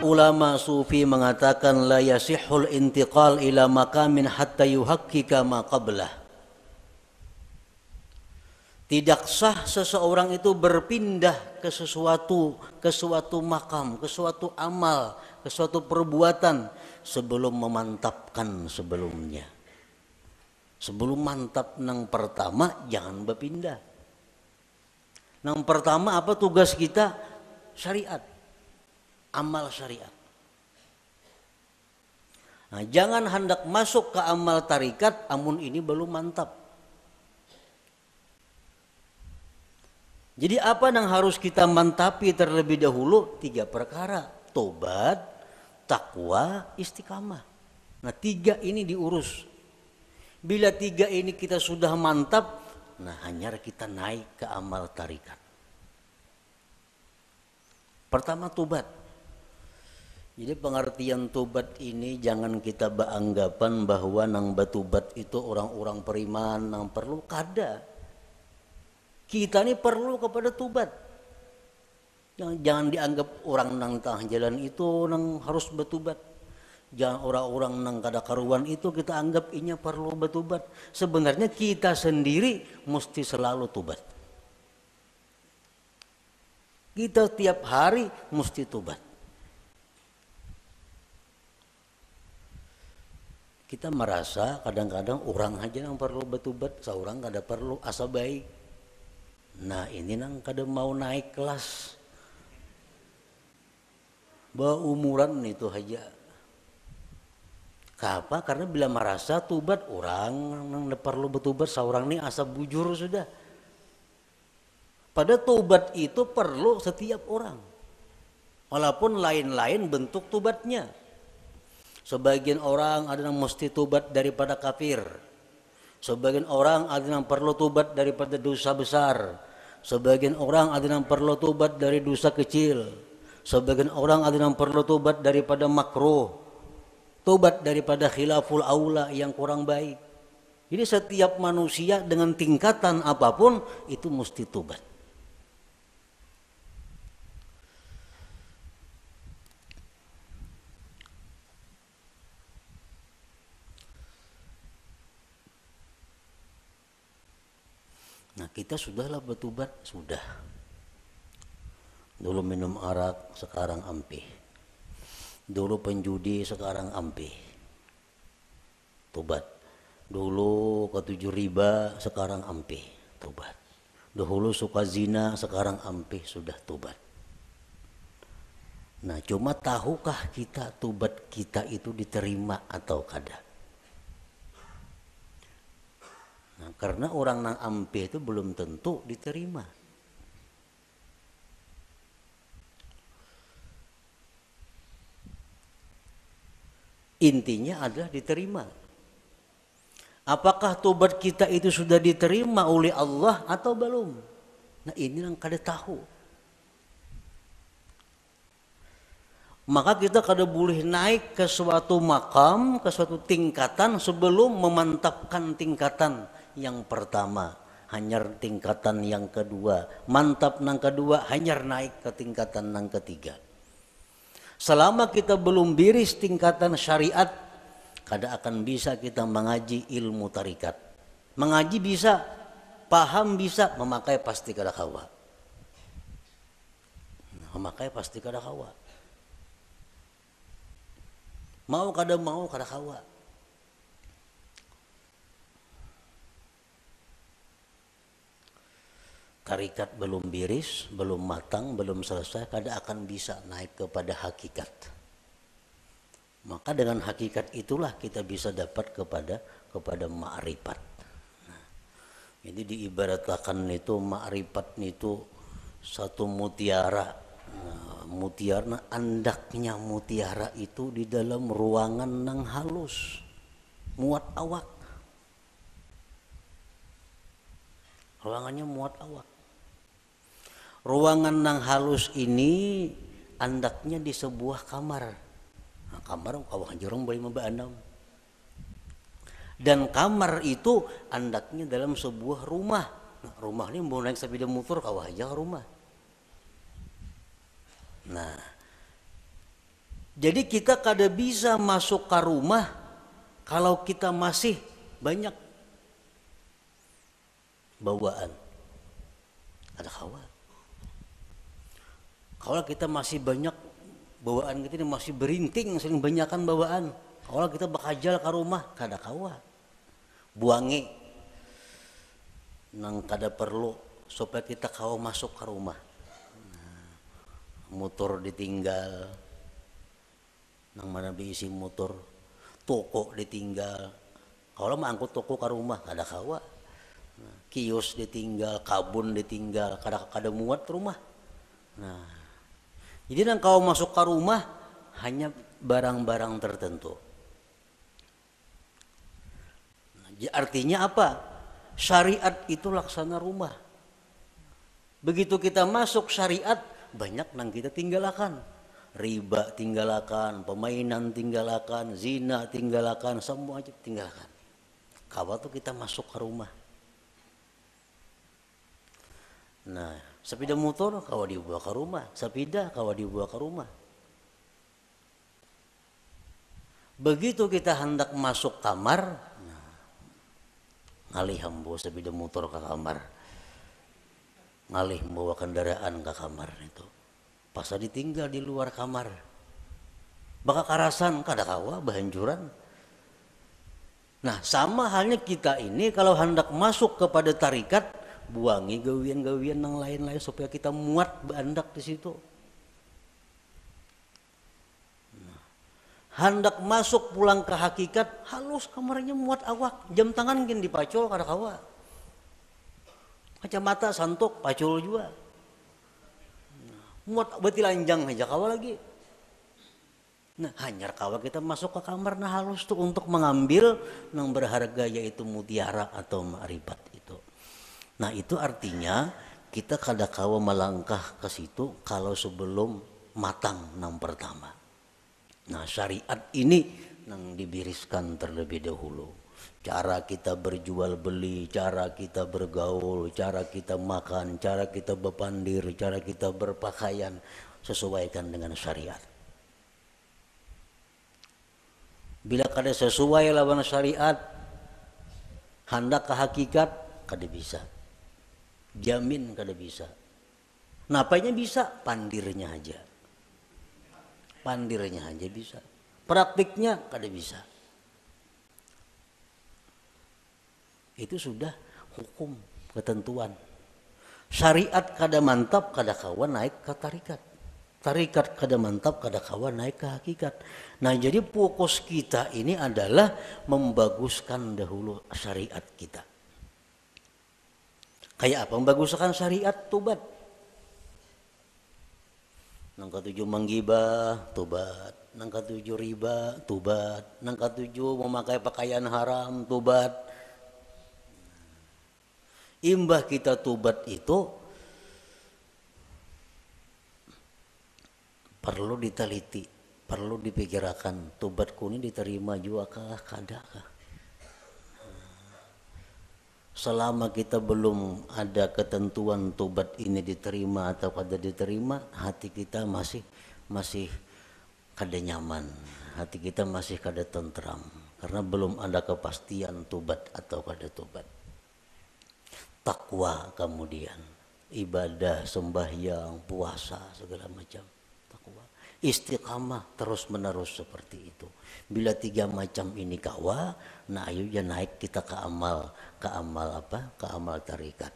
ulama sufi mengatakan la yasihul intiqal ila makamin hatta yuhaqqika ma qablah. Tidak sah seseorang itu berpindah ke suatu makam, ke suatu amal, ke suatu perbuatan sebelum memantapkan sebelumnya. Sebelum mantap nang pertama jangan berpindah. Nang pertama apa tugas kita? Syariat. Amal syariat. Nah, jangan hendak masuk ke amal tarikat amun ini belum mantap. Jadi apa yang harus kita mantapi terlebih dahulu? 3 perkara. Tobat, takwa, istiqamah. Nah 3 ini diurus. Bila 3 ini kita sudah mantap, nah hanya kita naik ke amal tarikat. Pertama tobat. Jadi pengertian tobat ini jangan kita beranggapan bahwa nang batubat itu orang-orang periman nang perlu kada. Kita ini perlu kepada tobat. Jangan dianggap orang nang tengah jalan itu nang harus bertobat. Jangan orang-orang nang kada karuan itu kita anggap inya perlu bertobat. Sebenarnya kita sendiri mesti selalu tobat. Kita tiap hari mesti tobat. Kita merasa kadang-kadang orang aja yang perlu bertobat, seorang kada perlu asa baik. Nah ini nang kada mau naik kelas. Umuran itu aja. Kenapa? Karena bila merasa tobat orang nang perlu bertobat seorang ini asa bujur sudah. Pada tobat itu perlu setiap orang. Walaupun lain-lain bentuk tobatnya. Sebagian orang ada yang mesti tobat daripada kafir. Sebagian orang ada yang perlu tobat daripada dosa besar. Sebagian orang ada yang perlu tobat dari dosa kecil. Sebagian orang ada yang perlu tobat daripada makruh. Tobat daripada khilaful aula yang kurang baik. Jadi setiap manusia dengan tingkatan apapun itu mesti tobat. Nah kita sudahlah bertobat, sudah. Dulu minum arak, sekarang ampih. Dulu penjudi, sekarang ampih. Tobat. Dulu ketujuh riba, sekarang ampih. Tobat. Dahulu suka zina, sekarang ampih, sudah tobat. Nah cuma tahukah kita tobat kita itu diterima atau kada? Nah, karena orang nang ampih itu belum tentu diterima. Intinya adalah diterima. Apakah tobat kita itu sudah diterima oleh Allah atau belum? Nah ini yang kada tahu. Maka kita kada boleh naik ke suatu makam, ke suatu tingkatan sebelum memantapkan tingkatan yang pertama, hanyar tingkatan yang kedua, mantap nang kedua, hanyar naik ke tingkatan nang ketiga. Selama kita belum biris tingkatan syariat, kada akan bisa kita mengaji ilmu tarikat. Mengaji bisa, paham bisa, memakai pasti kada kawa. Memakai pasti kada kawa. Mau kada kawa. Tarikat belum biris, belum matang, belum selesai, kada akan bisa naik kepada hakikat. Maka dengan hakikat itulah kita bisa dapat kepada ma'rifat. Nah, jadi diibaratkan itu ma'rifat itu satu mutiara. Nah, mutiara andaknya mutiara itu di dalam ruangan nang halus, muat awak. Ruangannya muat awak. Ruangan nang halus ini andaknya di sebuah kamar. Nah, kamar kawah jorong boleh membaandam. Dan kamar itu andaknya dalam sebuah rumah. Nah, rumah ini mau naik sepeda motor kawah aja rumah. Nah, Jadi kita kada bisa masuk ke rumah kalau kita masih banyak bawaan. Ada kawa. Kalau kita masih banyak bawaan kita ini masih berinting, sering banyakan bawaan. Kalau kita bakajal ke rumah, kada kawa. Buangi nang kada perlu supaya kita kawa masuk ke rumah. Motor ditinggal, nang mana diisi motor, toko ditinggal. Kalau mah angkut toko ke rumah, kada kawa. Kios ditinggal, kabun ditinggal, kada muat rumah. Nah, jadi nang kau masuk ke rumah hanya barang-barang tertentu. Nah, artinya apa? Syariat itu laksana rumah. Begitu kita masuk syariat, banyak nang kita tinggalkan. Riba tinggalkan, permainan tinggalkan, zina tinggalkan, semua aja tinggalkan. Kalau tuh kita masuk ke rumah. Nah, sepeda motor kalau dibawa ke rumah, sepeda kalau dibawa ke rumah. Begitu kita hendak masuk kamar, nah, ngalih membawa sepeda motor ke kamar, ngalih membawa kendaraan ke kamar itu. Pas ditinggal di luar kamar, baka karasan kada kawa bahanjuran. Nah, sama halnya kita ini kalau hendak masuk kepada tarikat, buangi gawian-gawian yang lain-lain supaya kita muat bandak di situ. Nah, hendak masuk pulang ke hakikat, halus kamarnya muat awak, jam tangan gin dipacul kada kawa. Kacamata santok pacul juga. Nah, muat beti lanjang aja kawa lagi. Nah, hanyar kawa kita masuk ke kamar nah halus tuh untuk mengambil yang berharga yaitu mutiara atau ma'rifat itu. Nah, itu artinya kita kada kawa melangkah ke situ kalau sebelum matang nang pertama. Nah, syariat ini nang dibiriskan terlebih dahulu. Cara kita berjual beli, cara kita bergaul, cara kita makan, cara kita berpandir, cara kita berpakaian sesuaikan dengan syariat. Bila kada sesuai lawan syariat, hendak ke hakikat kada bisa. Jamin kada bisa. Napanya bisa? Pandirnya aja. Pandirnya aja bisa. Praktiknya kada bisa. Itu sudah hukum, ketentuan. Syariat kada mantap, kada kawan naik ke tarikat. Tarikat kada mantap, kada kawan naik ke hakikat. Nah, jadi fokus kita ini adalah membaguskan dahulu syariat kita. Kayak apa membaguskan syariat? Tobat. Nang ketujuh menggibah, tobat. Nang ketujuh riba, tobat. Nang ketujuh memakai pakaian haram, tobat. Imbah kita tobat itu perlu diteliti, perlu dipikirkan, tobatku ini diterima juga kah, kada kah? Selama kita belum ada ketentuan tobat ini diterima atau kada diterima, hati kita masih kada nyaman, hati kita masih kada tentram karena belum ada kepastian tobat atau kada tobat. Takwa kemudian, ibadah, sembahyang, puasa segala macam. Istiqamah terus menerus seperti itu. Bila 3 macam ini kawa, nah ayo ya naik kita ke amal apa? Ke amal tarikat.